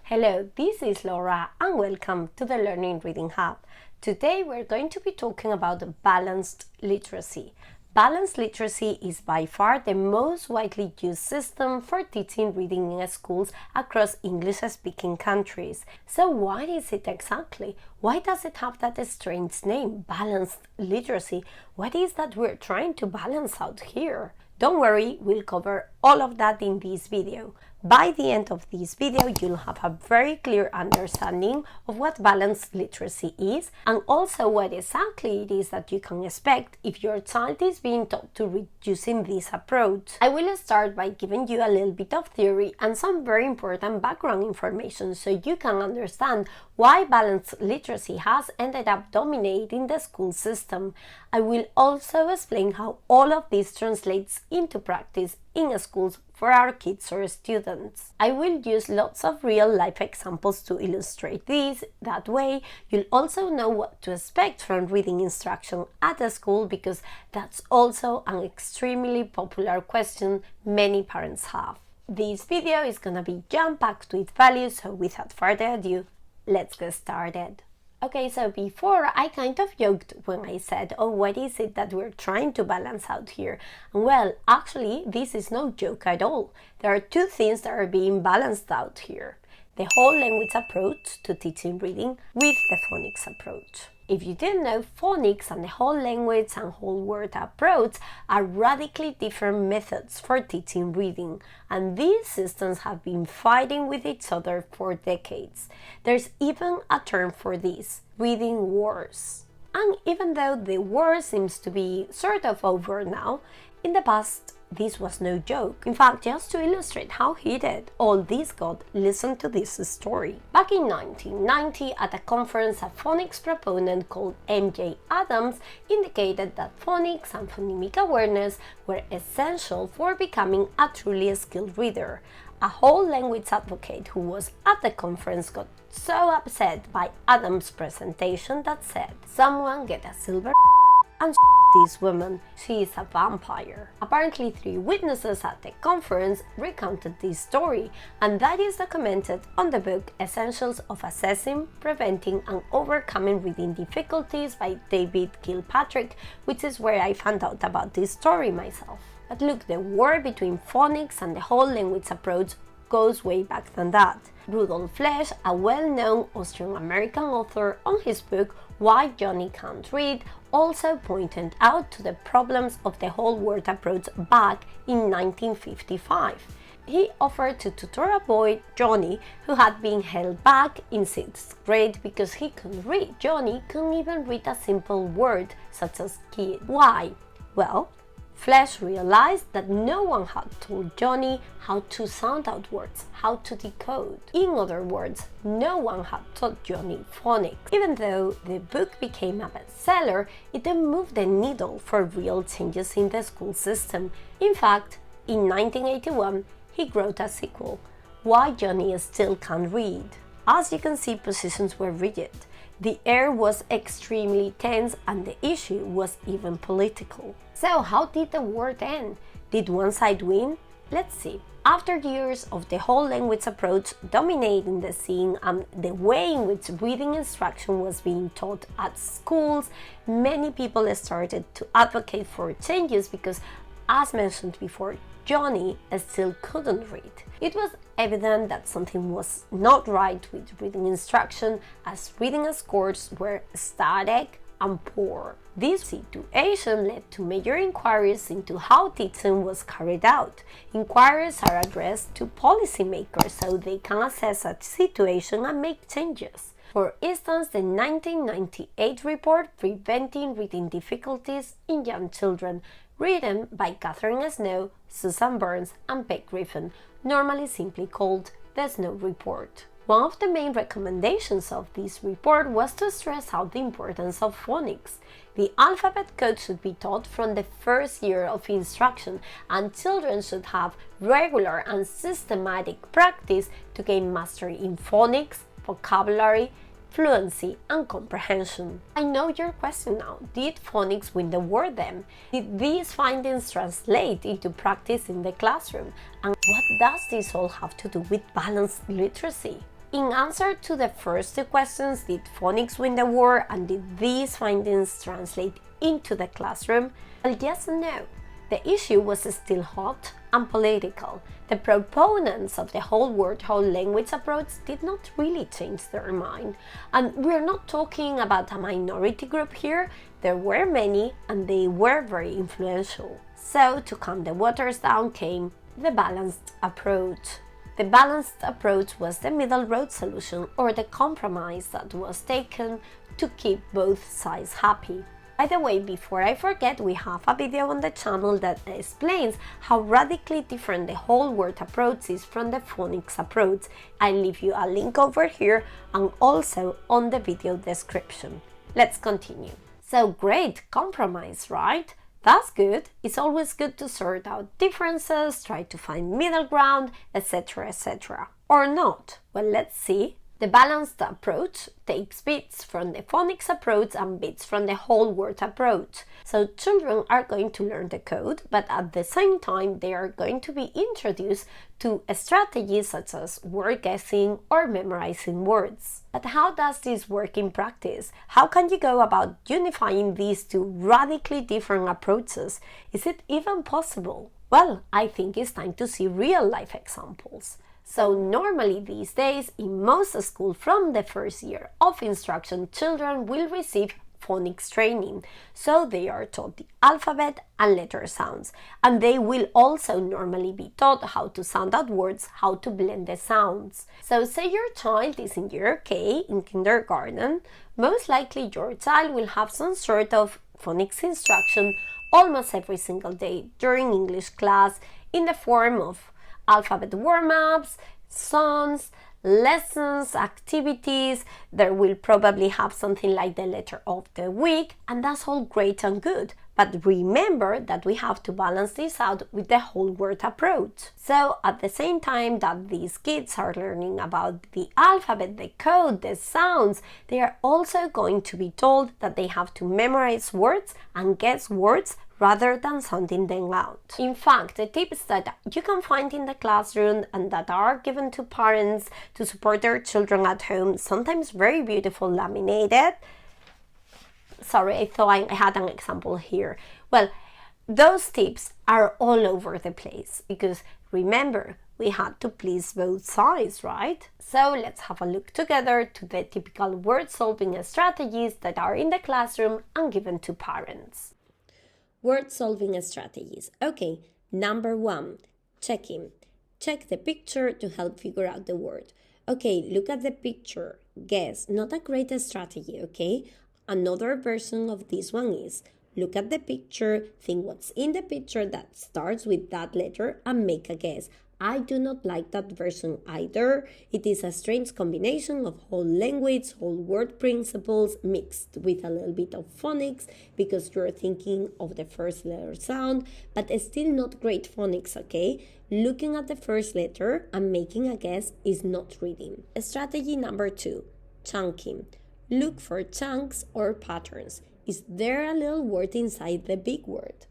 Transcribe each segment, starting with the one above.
Hello, this is Laura and welcome to the Learning Reading Hub. Today we're going to be talking about balanced literacy. Balanced literacy is by far the most widely used system for teaching reading in schools across English-speaking countries. So what is it exactly? Why does it have that strange name, balanced literacy? What is that we're trying to balance out here? Don't worry, we'll cover all of that in this video. By the end of this video, you'll have a very clear understanding of what balanced literacy is and also what exactly it is that you can expect if your child is being taught to read using this approach. I will start by giving you a little bit of theory and some very important background information so you can understand why balanced literacy has ended up dominating the school system. I will also explain how all of this translates into practice in schools for our kids or students. I will use lots of real-life examples to illustrate this. That way, you'll also know what to expect from reading instruction at the school because that's also an extremely popular question many parents have. This video is gonna be jam-packed with value, so without further ado, let's get started. Okay, so before I kind of joked when I said, oh, what is it that we're trying to balance out here? Well, actually, this is no joke at all. There are two things that are being balanced out here. The whole language approach to teaching reading with the phonics approach. If you didn't know, phonics and the whole language and whole word approach are radically different methods for teaching reading, and these systems have been fighting with each other for decades. There's even a term for this, reading wars. And even though the war seems to be sort of over now, in the past this was no joke. In fact, just to illustrate how heated all this got, listen to this story. Back in 1990, at a conference, a phonics proponent called M.J. Adams indicated that phonics and phonemic awareness were essential for becoming a truly skilled reader. A whole language advocate who was at the conference got so upset by Adams' presentation that said, "Someone get a silver and this woman, she is a vampire." Apparently 3 witnesses at the conference recounted this story, and that is documented on the book Essentials of Assessing, Preventing and Overcoming Reading Difficulties by David Kilpatrick, which is where I found out about this story myself. But look, the war between phonics and the whole language approach goes way back than that. Rudolf Flesch, a well-known Austrian-American author, on his book Why Johnny Can't Read, also pointed out to the problems of the whole word approach back in 1955. He offered to tutor a boy, Johnny, who had been held back in 6th grade because he couldn't read. Johnny couldn't even read a simple word such as kid. Why? Well, Flesch realized that no one had told Johnny how to sound out words, how to decode. In other words, no one had taught Johnny phonics. Even though the book became a bestseller, it didn't move the needle for real changes in the school system. In fact, in 1981, he wrote a sequel, Why Johnny Still Can't Read. As you can see, positions were rigid. The air was extremely tense and the issue was even political. So how did the war end? Did one side win? Let's see. After years of the whole language approach dominating the scene and the way in which reading instruction was being taught at schools, many people started to advocate for changes because, as mentioned before, Johnny still couldn't read. It was evident that something was not right with reading instruction, as reading scores were static and poor. This situation led to major inquiries into how teaching was carried out. Inquiries are addressed to policymakers so they can assess a situation and make changes. For instance, the 1998 report Preventing Reading Difficulties in Young Children, written by Catherine Snow, Susan Burns, and Peg Griffin, normally simply called the Snow Report. One of the main recommendations of this report was to stress out the importance of phonics. The alphabet code should be taught from the first year of instruction, and children should have regular and systematic practice to gain mastery in phonics, vocabulary, fluency, and comprehension. I know your question now, did phonics win the war then? Did these findings translate into practice in the classroom? And what does this all have to do with balanced literacy? In answer to the first two questions, did phonics win the war and did these findings translate into the classroom? Well, yes and no. The issue was still hot and political. The proponents of the whole word, whole language approach did not really change their mind. And we're not talking about a minority group here. There were many and they were very influential. So to calm the waters down came the balanced approach. The balanced approach was the middle road solution, or the compromise that was taken to keep both sides happy. By the way, before I forget, we have a video on the channel that explains how radically different the whole word approach is from the phonics approach. I'll leave you a link over here and also on the video description. Let's continue. So great compromise, right? That's good. It's always good to sort out differences, try to find middle ground, etc., etc. Or not? Well, let's see. The balanced approach takes bits from the phonics approach and bits from the whole word approach. So children are going to learn the code, but at the same time they are going to be introduced to strategies such as word guessing or memorizing words. But how does this work in practice? How can you go about unifying these two radically different approaches? Is it even possible? Well, I think it's time to see real-life examples. So normally these days, in most schools from the first year of instruction, children will receive phonics training. So they are taught the alphabet and letter sounds. And they will also normally be taught how to sound out words, how to blend the sounds. So say your child is in year K in kindergarten, most likely your child will have some sort of phonics instruction almost every single day during English class in the form of alphabet warm-ups, songs, lessons, activities. There will probably have something like the letter of the week, and that's all great and good. But remember that we have to balance this out with the whole word approach. So at the same time that these kids are learning about the alphabet, the code, the sounds, they are also going to be told that they have to memorize words and guess words rather than sounding them out. In fact, the tips that you can find in the classroom and that are given to parents to support their children at home, sometimes very beautiful laminated. Sorry, I thought I had an example here. Well, those tips are all over the place because remember, we had to please both sides, right? So let's have a look together to the typical word solving strategies that are in the classroom and given to parents. Word solving strategies. Okay, number 1, checking. Check the picture to help figure out the word. Okay, look at the picture. Guess. Not a great strategy, okay? Another version of this one is look at the picture, think what's in the picture that starts with that letter and make a guess. I do not like that version either. It is a strange combination of whole language, whole word principles mixed with a little bit of phonics because you're thinking of the first letter sound, but it's still not great phonics, okay? Looking at the first letter and making a guess is not reading. Strategy number 2, chunking. Look for chunks or patterns. Is there a little word inside the big word?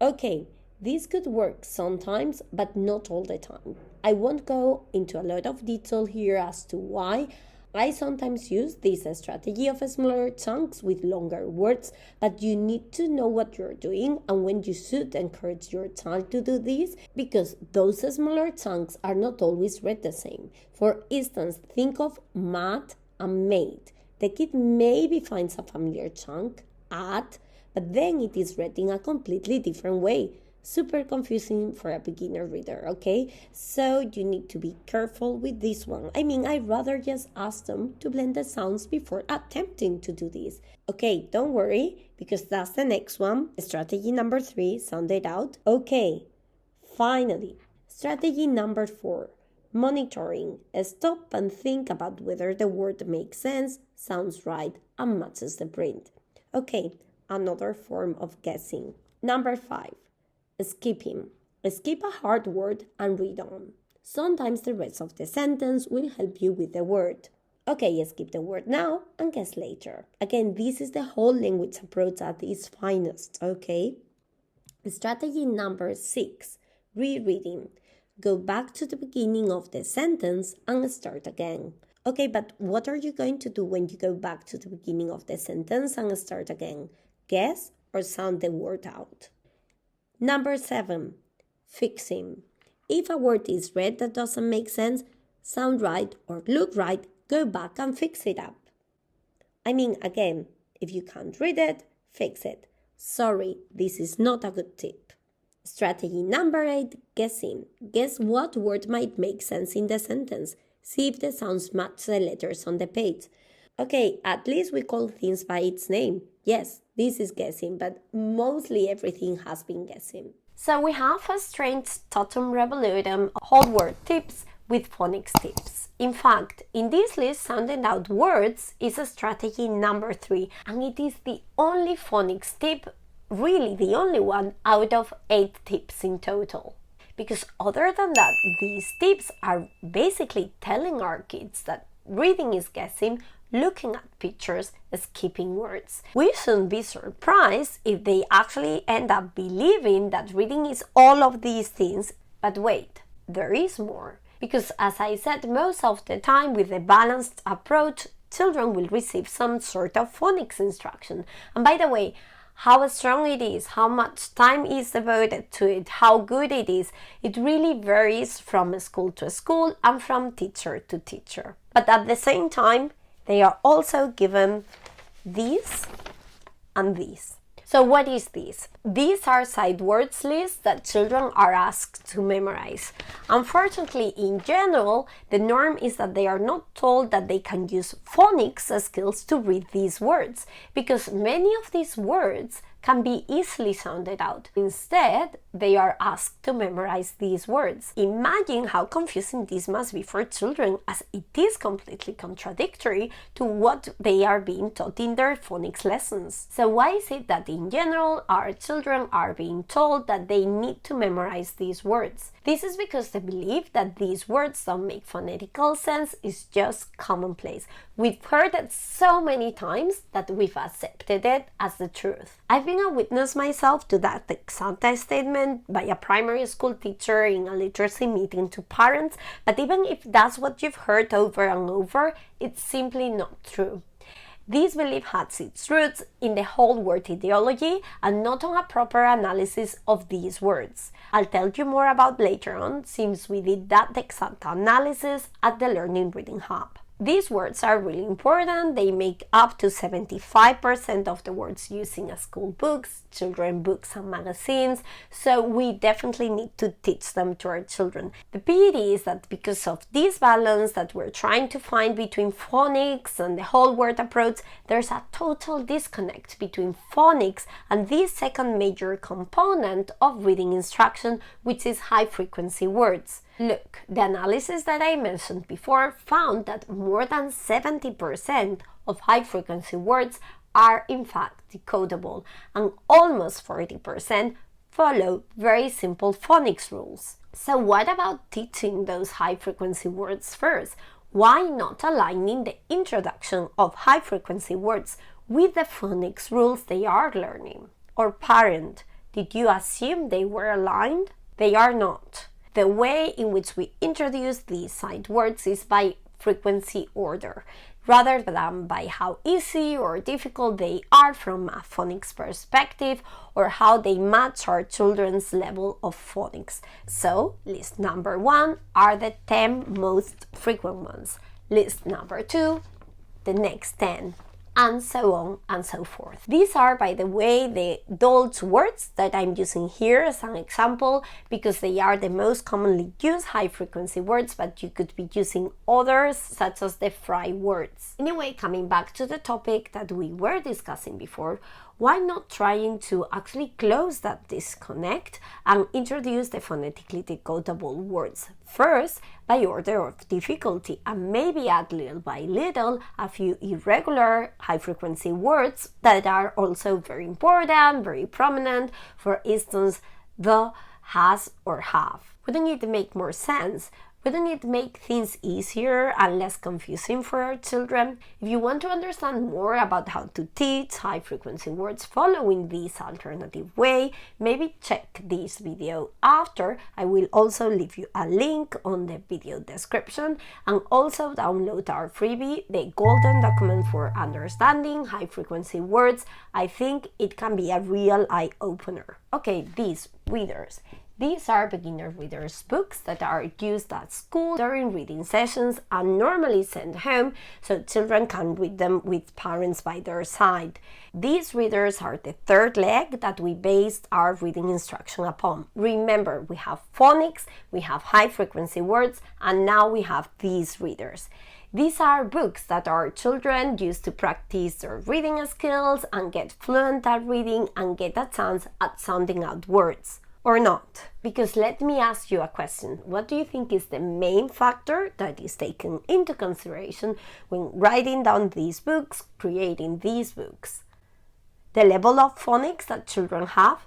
Okay. This could work sometimes, but not all the time. I won't go into a lot of detail here as to why. I sometimes use this strategy of smaller chunks with longer words, but you need to know what you're doing and when you should encourage your child to do this, because those smaller chunks are not always read the same. For instance, think of mat and made. The kid maybe finds a familiar chunk, at, but then it is read in a completely different way. Super confusing for a beginner reader, okay? So you need to be careful with this one. I'd rather just ask them to blend the sounds before attempting to do this. Okay, don't worry, because that's the next one. Strategy number 3, sound it out. Okay, finally. Strategy number 4, monitoring. Stop and think about whether the word makes sense, sounds right, and matches the print. Okay, another form of guessing. Number 5. Skipping. Skip a hard word and read on. Sometimes the rest of the sentence will help you with the word. Okay, skip the word now and guess later. Again, this is the whole language approach at its finest, okay? Strategy number 6, rereading. Go back to the beginning of the sentence and start again. Okay, but what are you going to do when you go back to the beginning of the sentence and start again? Guess or sound the word out. Number 7, fixing. If a word is read that doesn't make sense, sound right or look right, go back and fix it up. I mean, again, if you can't read it, fix it. Sorry, this is not a good tip. Strategy number 8, guessing. Guess what word might make sense in the sentence. See if the sounds match the letters on the page. Okay, at least we call things by its name. Yes, this is guessing, but mostly everything has been guessing. So we have a strange totum revolutum of whole word tips with phonics tips. In fact, in this list, sounding out words is a strategy number 3, and it is the only phonics tip, really the only one out of 8 tips in total. Because other than that, these tips are basically telling our kids that reading is guessing, looking at pictures, skipping words. We shouldn't be surprised if they actually end up believing that reading is all of these things. But wait, there is more. Because as I said, most of the time with a balanced approach, children will receive some sort of phonics instruction. And by the way, how strong it is, how much time is devoted to it, how good it is, it really varies from school to school and from teacher to teacher. But at the same time, they are also given these and these. So what is this? These are sight words lists that children are asked to memorize. Unfortunately, in general, the norm is that they are not told that they can use phonics skills to read these words, because many of these words can be easily sounded out. Instead, they are asked to memorize these words. Imagine how confusing this must be for children, as it is completely contradictory to what they are being taught in their phonics lessons. So why is it that in general our children are being told that they need to memorize these words? This is because the belief that these words don't make phonetical sense is just commonplace. We've heard it so many times that we've accepted it as the truth. I've been a witness myself to that exact statement by a primary school teacher in a literacy meeting to parents, but even if that's what you've heard over and over, it's simply not true. This belief has its roots in the whole word ideology and not on a proper analysis of these words. I'll tell you more about later on, since we did that exact analysis at the Learning Reading Hub. These words are really important. They make up to 75% of the words used in school books, children books and magazines, so we definitely need to teach them to our children. The pity is that because of this balance that we're trying to find between phonics and the whole word approach, there's a total disconnect between phonics and this second major component of reading instruction, which is high frequency words. Look, the analysis that I mentioned before found that more than 70% of high-frequency words are in fact decodable, and almost 40% follow very simple phonics rules. So what about teaching those high-frequency words first? Why not aligning the introduction of high-frequency words with the phonics rules they are learning? Or parent, did you assume they were aligned? They are not. The way in which we introduce these sight words is by frequency order, rather than by how easy or difficult they are from a phonics perspective or how they match our children's level of phonics. So, list number 1 are the 10 most frequent ones. List number 2, the next 10. And so on and so forth. These are, by the way, the adult words that I'm using here as an example because they are the most commonly used high-frequency words, but you could be using others such as the fry words. Anyway, coming back to the topic that we were discussing before, why not trying to actually close that disconnect and introduce the phonetically decodable words first by order of difficulty, and maybe add little by little a few irregular high-frequency words that are also very important, very prominent, for instance, the, has, or have. Wouldn't it make more sense Wouldn't it make things easier and less confusing for our children? If you want to understand more about how to teach high-frequency words following this alternative way, maybe check this video after. I will also leave you a link on the video description, and also download our freebie, The Golden Document for Understanding High-Frequency Words. I think it can be a real eye-opener. Okay, these readers. These are beginner readers books that are used at school during reading sessions and normally sent home so children can read them with parents by their side. These readers are the third leg that we based our reading instruction upon. Remember, we have phonics, we have high frequency words, and now we have these readers. These are books that our children use to practice their reading skills and get fluent at reading and get a chance at sounding out words. Or not? Because let me ask you a question. What do you think is the main factor that is taken into consideration when writing down these books, creating these books? The level of phonics that children have?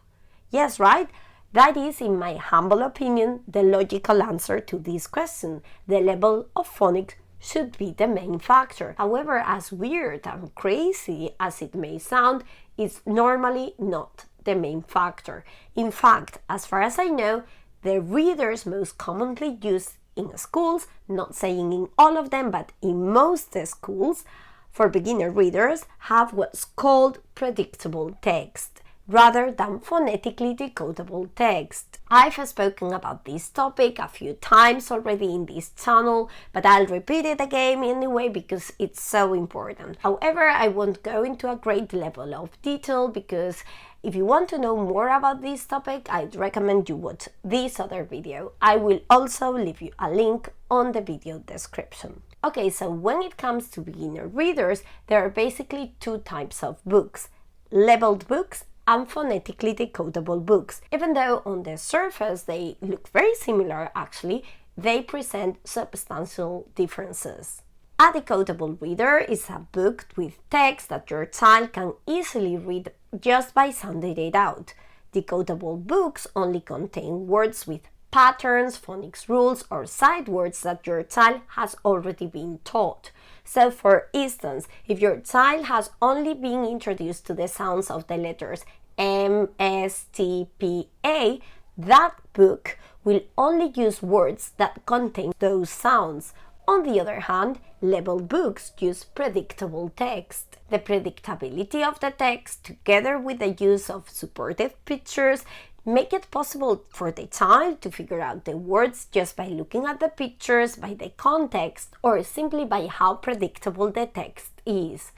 Yes, right? That is, in my humble opinion, the logical answer to this question. The level of phonics should be the main factor. However, as weird and crazy as it may sound, it's normally not the main factor. In fact, as far as I know, the readers most commonly used in schools, not saying in all of them, but in most schools, for beginner readers, have what's called predictable text, rather than phonetically decodable text. I've spoken about this topic a few times already in this channel, but I'll repeat it again anyway because it's so important. However, I won't go into a great level of detail because if you want to know more about this topic, I'd recommend you watch this other video. I will also leave you a link on the video description. Okay, so when it comes to beginner readers, there are basically two types of books: labeled books and phonetically decodable books. Even though on the surface they look very similar, actually, they present substantial differences. A decodable reader is a book with text that your child can easily read just by sounding it out. Decodable books only contain words with patterns, phonics rules, or sight words that your child has already been taught. So, for instance, if your child has only been introduced to the sounds of the letters M, S, T, P, A, that book will only use words that contain those sounds. On the other hand, labeled books use predictable text. The predictability of the text, together with the use of supportive pictures, make it possible for the child to figure out the words just by looking at the pictures, by the context, or simply by how predictable the text is.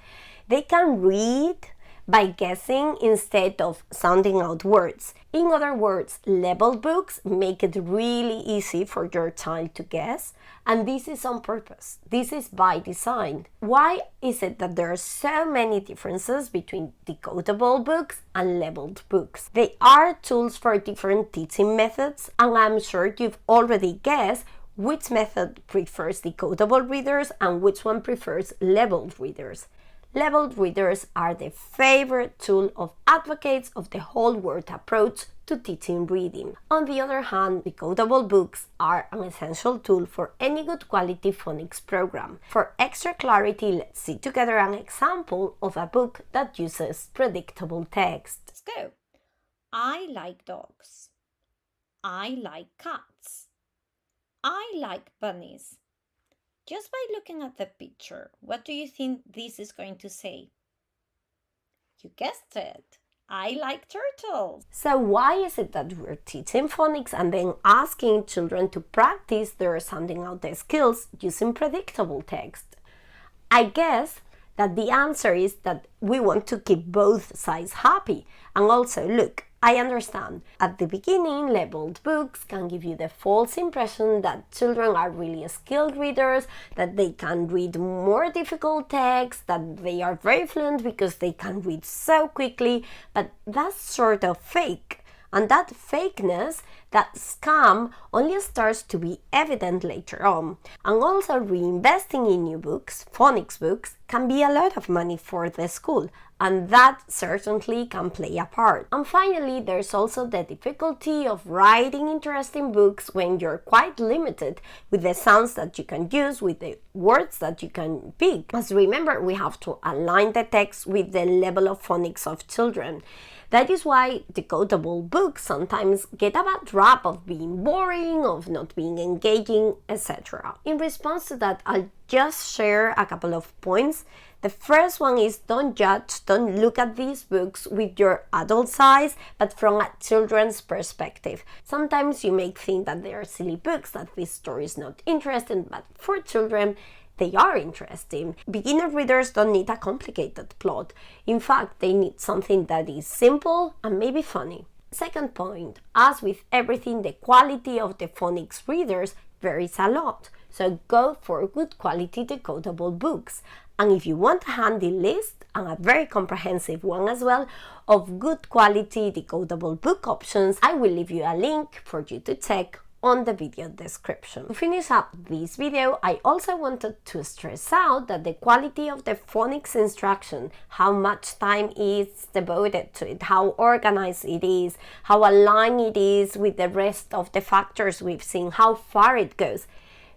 They can read by guessing instead of sounding out words. In other words, labeled books make it really easy for your child to guess, and this is on purpose. This is by design. Why is it that there are so many differences between decodable books and labeled books? They are tools for different teaching methods, and I'm sure you've already guessed which method prefers decodable readers and which one prefers labeled readers. Labeled readers are the favorite tool of advocates of the whole word approach to teaching reading. On the other hand, decodable books are an essential tool for any good quality phonics program. For extra clarity, let's see together an example of a book that uses predictable text. Let's go. I like dogs. I like cats. I like bunnies. Just by looking at the picture, what do you think this is going to say? You guessed it. I like turtles. So why is it that we're teaching phonics and then asking children to practice their sounding out their skills using predictable text? I guess that the answer is that we want to keep both sides happy. And also, look, I understand. At the beginning, labeled books can give you the false impression that children are really skilled readers, that they can read more difficult text, that they are very fluent because they can read so quickly, but that's sort of fake. And that fakeness, that scam, only starts to be evident later on. And also reinvesting in new books, phonics books, can be a lot of money for the school. and that certainly can play a part. And finally, there's also the difficulty of writing interesting books when you're quite limited with the sounds that you can use, with the words that you can pick. As remember, we have to align the text with the level of phonics of children. That is why decodable books sometimes get a bad rap of being boring, of not being engaging, etc. In response to that, I'll just share a couple of points. The first one is don't judge, don't look at these books with your adult eyes, but from a children's perspective. Sometimes you may think that they are silly books, that this story is not interesting, but for children, they are interesting. Beginner readers don't need a complicated plot. In fact, they need something that is simple and maybe funny. Second point, as with everything, the quality of the phonics readers varies a lot. So go for good quality decodable books. And if you want a handy list, and a very comprehensive one as well, of good quality decodable book options, I will leave you a link for you to check on the video description. To finish up this video, I also wanted to stress out that the quality of the phonics instruction, how much time is devoted to it, how organized it is, how aligned it is with the rest of the factors we've seen, how far it goes,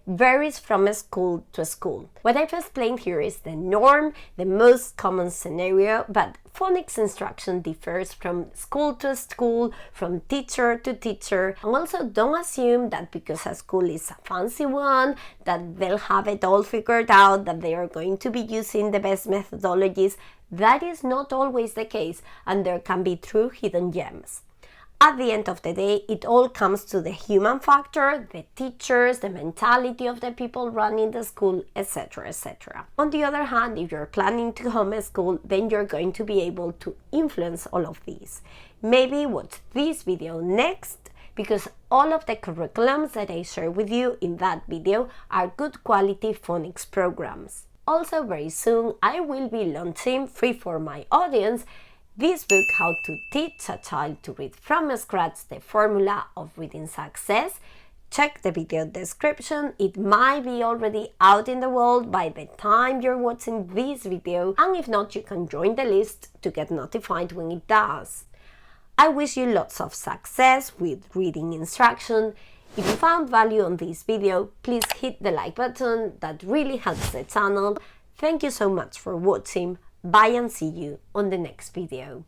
varies from school to school. What I've explained here is the norm, the most common scenario, but phonics instruction differs from school to school, from teacher to teacher. And also don't assume that because a school is a fancy one, that they'll have it all figured out, that they are going to be using the best methodologies. That is not always the case, and there can be true hidden gems. At the end of the day, it all comes to the human factor, the teachers, the mentality of the people running the school, etc., etc. On the other hand, if you're planning to homeschool, then you're going to be able to influence all of these. Maybe watch this video next, because all of the curriculums that I share with you in that video are good quality phonics programs. Also, very soon, I will be launching free for my audience this book, How to Teach a Child to Read from Scratch, the Formula of Reading Success. Check the video description. It might be already out in the world by the time you're watching this video, and if not, you can join the list to get notified when it does. I wish you lots of success with reading instruction. If you found value on this video, please hit the like button. That really helps the channel. Thank you so much for watching. Bye and see you on the next video.